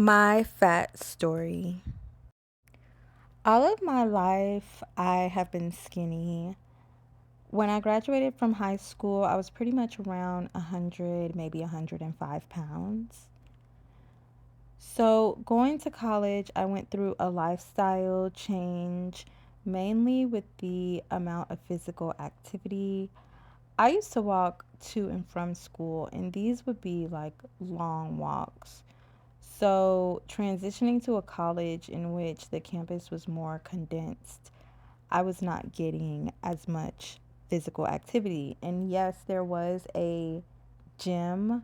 My fat story. All of my life, I have been skinny. When I graduated from high school, I was pretty much around 100, maybe 105 pounds. So, going to college, I went through a lifestyle change, mainly with the amount of physical activity. I used to walk to and from school, and these would be like long walks. So, transitioning to a college in which the campus was more condensed, I was not getting as much physical activity. And yes, there was a gym.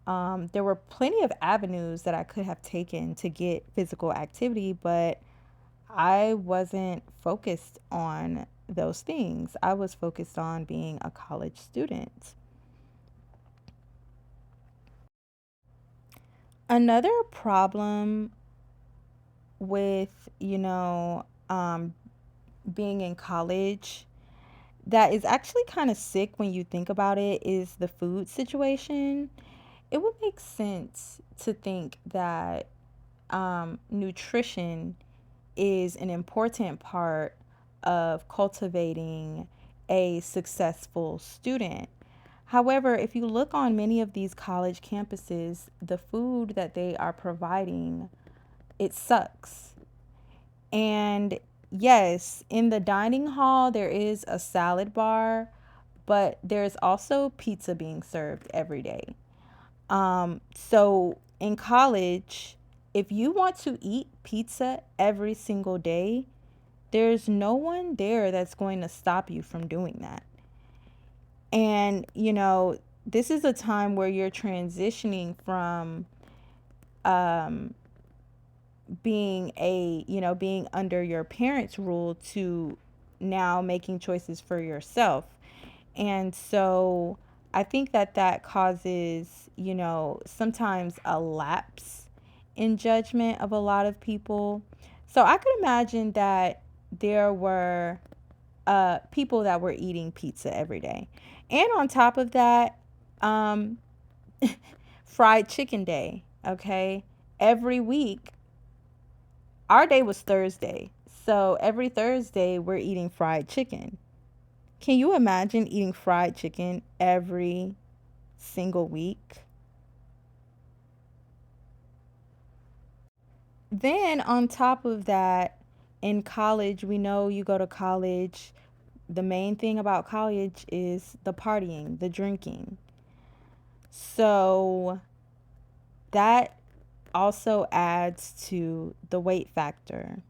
There were plenty of avenues that I could have taken to get physical activity, but I wasn't focused on those things. I was focused on being a college student. Another problem with, being in college that is actually kind of sick when you think about it is the food situation. It would make sense to think that nutrition is an important part of cultivating a successful student. However, if you look on many of these college campuses, the food that they are providing, it sucks. And yes, in the dining hall, there is a salad bar, but there's also pizza being served every day. So in college, if you want to eat pizza every single day, there's no one there that's going to stop you from doing that. And, this is a time where you're transitioning from um, being under your parents' rule to now making choices for yourself. And so I think that that causes, sometimes a lapse in judgment of a lot of people. So I could imagine that there were people that were eating pizza every day. And on top of that, um, fried chicken day, okay? Every week, our day was Thursday. So every Thursday, we're eating fried chicken. Can you imagine eating fried chicken every single week? Then, on top of that, in college, we know you go to college. The main thing about college is the partying, the drinking. So, that also adds to the weight factor.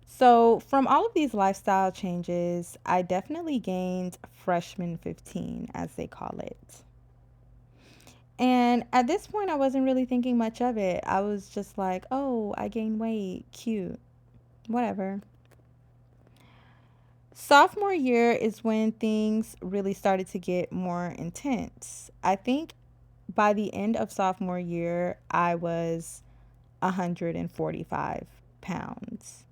So, from all of these lifestyle changes, I definitely gained freshman 15, as they call it. And at this point, I wasn't really thinking much of it. I was just like, oh, I gained weight. Cute. Whatever. Sophomore year is when things really started to get more intense. I think by the end of sophomore year, I was 145 pounds.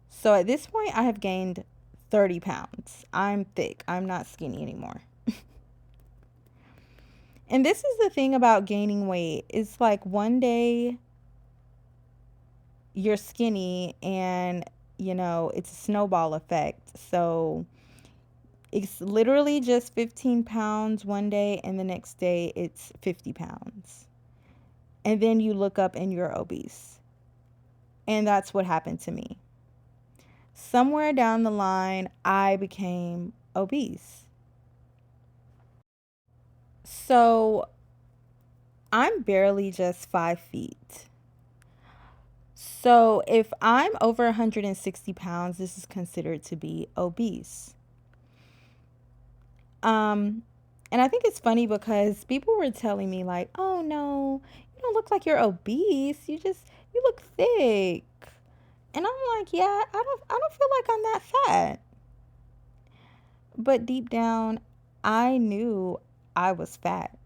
So at this point, I have gained 30 pounds. I'm thick. I'm not skinny anymore. And this is the thing about gaining weight. It's like one day you're skinny and, it's a snowball effect. So it's literally just 15 pounds one day, and the next day it's 50 pounds. And then you look up and you're obese. And that's what happened to me. Somewhere down the line, I became obese. So I'm barely just 5 feet. So if I'm over 160 pounds, this is considered to be obese. Um, and I think it's funny because people were telling me like, "Oh no, you don't look like you're obese. You look thick." And I'm like, "Yeah, I don't feel like I'm that fat." But deep down, I knew I was fat.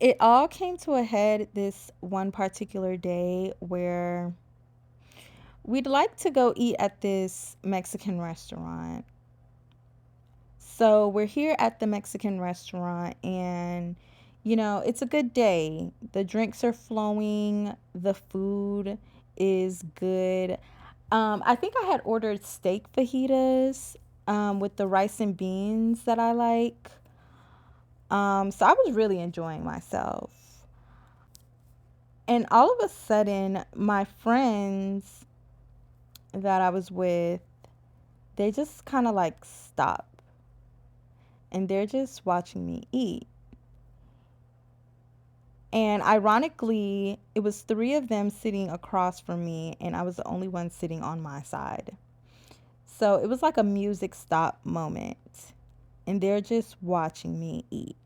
It all came to a head this one particular day where we'd like to go eat at this Mexican restaurant. So we're here at the Mexican restaurant, and it's a good day. The drinks are flowing, the food is good. I think I had ordered steak fajitas with the rice and beans that I like. So I was really enjoying myself. And all of a sudden, my friends that I was with, they just kind of like stop and they're just watching me eat. And ironically, it was three of them sitting across from me, and I was the only one sitting on my side. So it was like a music stop moment, and they're just watching me eat.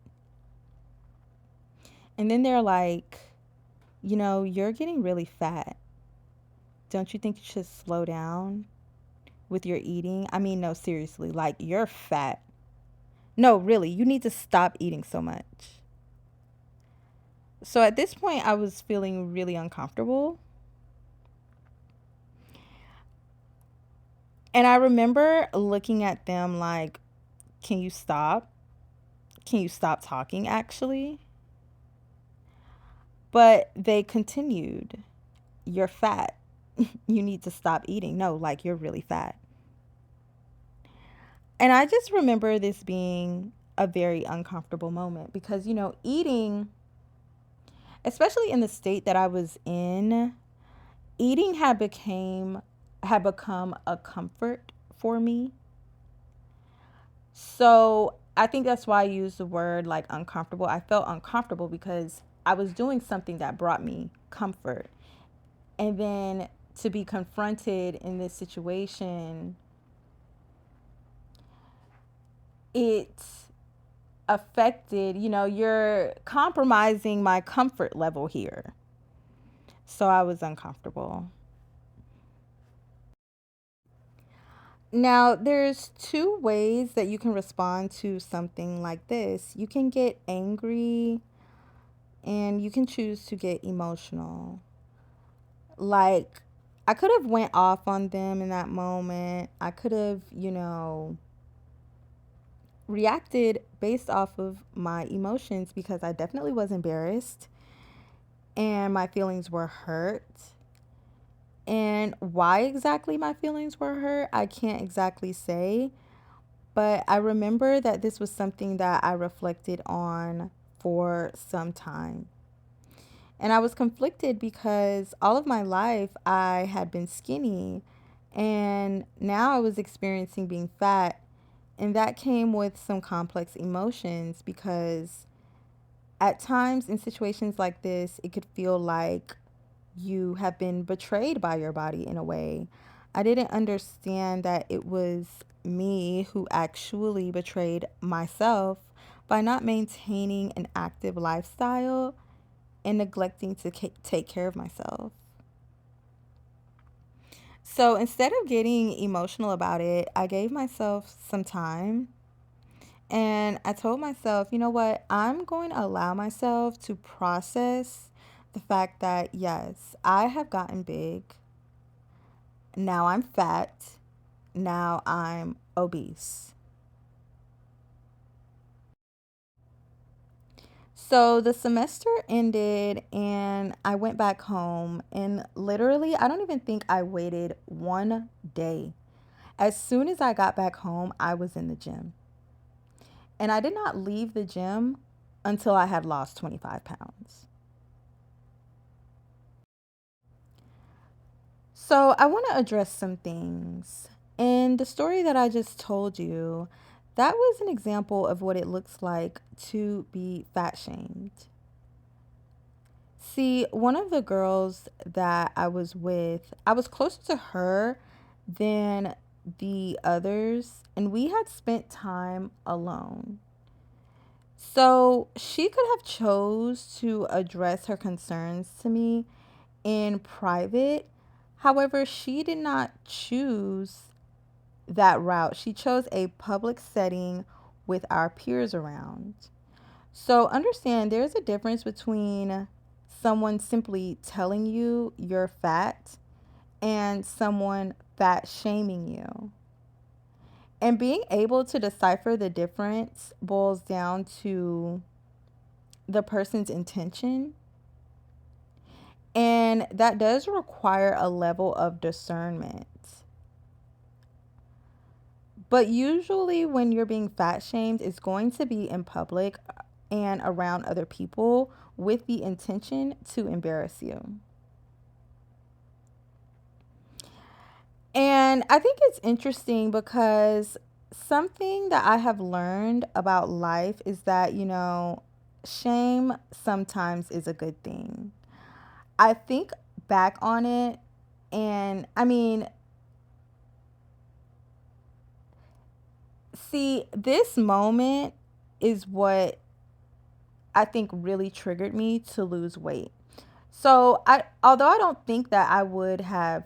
And then they're like, you're getting really fat. Don't you think you should slow down with your eating? I mean, no, seriously, like you're fat. No, really, you need to stop eating so much. So at this point, I was feeling really uncomfortable. And I remember looking at them like, can you stop? Can you stop talking, actually? But they continued, you're fat. You need to stop eating. No, like, you're really fat. And I just remember this being a very uncomfortable moment because, eating, especially in the state that I was in, eating had become a comfort for me. So I think that's why I use the word like uncomfortable. I felt uncomfortable because I was doing something that brought me comfort. And then to be confronted in this situation, it affected, you're compromising my comfort level here. So I was uncomfortable. Now, there's two ways that you can respond to something like this. You can get angry and you can choose to get emotional. Like, I could have went off on them in that moment. I could have, reacted based off of my emotions because I definitely was embarrassed and my feelings were hurt. And why exactly my feelings were hurt, I can't exactly say. But I remember that this was something that I reflected on for some time. And I was conflicted because all of my life I had been skinny and now I was experiencing being fat. And that came with some complex emotions because at times in situations like this, it could feel like you have been betrayed by your body in a way. I didn't understand that it was me who actually betrayed myself by not maintaining an active lifestyle and neglecting to take care of myself. So instead of getting emotional about it, I gave myself some time and I told myself, you know what? I'm going to allow myself to process the fact that, yes, I have gotten big. Now I'm fat. Now I'm obese. So the semester ended and I went back home. And literally, I don't even think I waited one day. As soon as I got back home, I was in the gym. And I did not leave the gym until I had lost 25 pounds. So I want to address some things. In the story that I just told you, that was an example of what it looks like to be fat shamed. See, one of the girls that I was with, I was closer to her than the others, and we had spent time alone. So she could have chose to address her concerns to me in private. However, she did not choose that route. She chose a public setting with our peers around. So understand there's a difference between someone simply telling you you're fat and someone fat shaming you. And being able to decipher the difference boils down to the person's intention. And that does require a level of discernment. But usually, when you're being fat shamed, it's going to be in public and around other people with the intention to embarrass you. And I think it's interesting because something that I have learned about life is that, shame sometimes is a good thing. I think back on it, and I mean, see, this moment is what I think really triggered me to lose weight. So although I don't think that I would have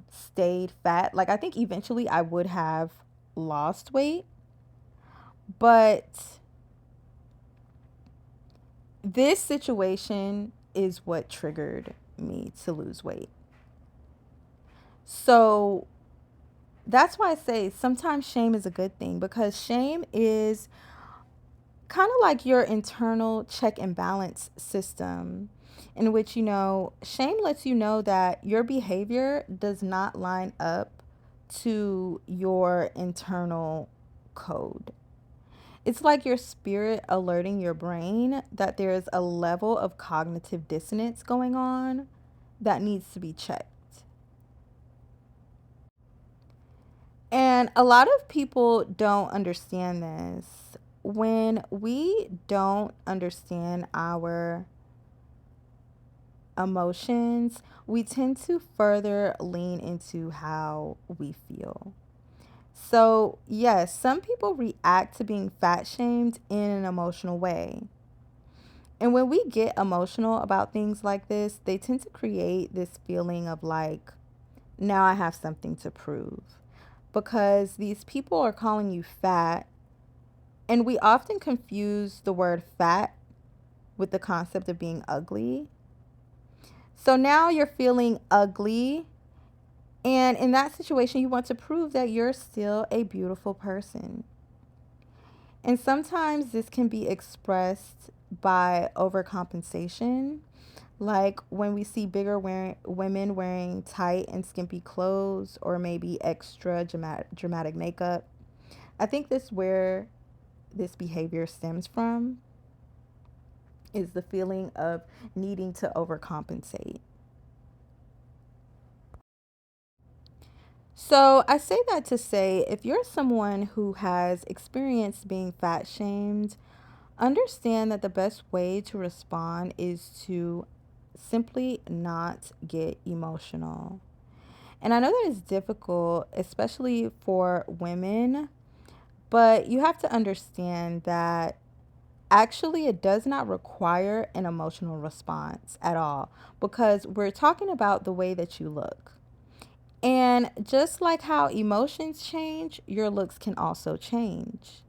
stayed fat, like I think eventually I would have lost weight, but this situation is what triggered me to lose weight. So that's why I say sometimes shame is a good thing, because shame is kind of like your internal check and balance system, in which, shame lets you know that your behavior does not line up to your internal code. It's like your spirit alerting your brain that there's a level of cognitive dissonance going on that needs to be checked. And a lot of people don't understand this. When we don't understand our emotions, we tend to further lean into how we feel. So, yes, some people react to being fat shamed in an emotional way. And when we get emotional about things like this, they tend to create this feeling of like, now I have something to prove. Because these people are calling you fat, and we often confuse the word fat with the concept of being ugly. So now you're feeling ugly. And in that situation, you want to prove that you're still a beautiful person. And sometimes this can be expressed by overcompensation, like when we see women wearing tight and skimpy clothes, or maybe extra dramatic makeup. I think this where this behavior stems from is the feeling of needing to overcompensate. So I say that to say, if you're someone who has experienced being fat shamed, understand that the best way to respond is to simply not get emotional. And I know that is difficult, especially for women, but you have to understand that actually it does not require an emotional response at all, because we're talking about the way that you look. And just like how emotions change, your looks can also change.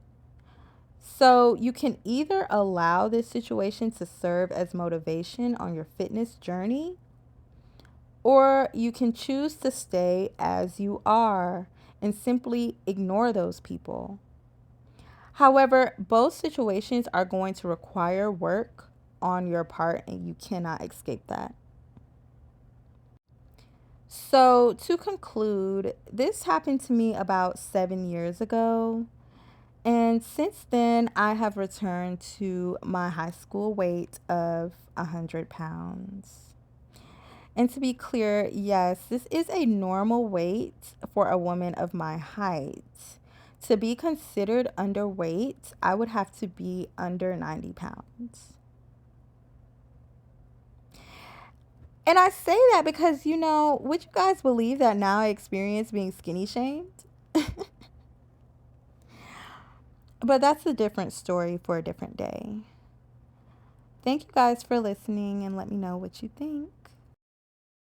So you can either allow this situation to serve as motivation on your fitness journey, or you can choose to stay as you are and simply ignore those people. However, both situations are going to require work on your part, and you cannot escape that. So, to conclude, this happened to me about 7 years ago. And since then, I have returned to my high school weight of 100 pounds. And to be clear, yes, this is a normal weight for a woman of my height. To be considered underweight, I would have to be under 90 pounds. And I say that because, would you guys believe that now I experience being skinny shamed? But that's a different story for a different day. Thank you guys for listening, and let me know what you think.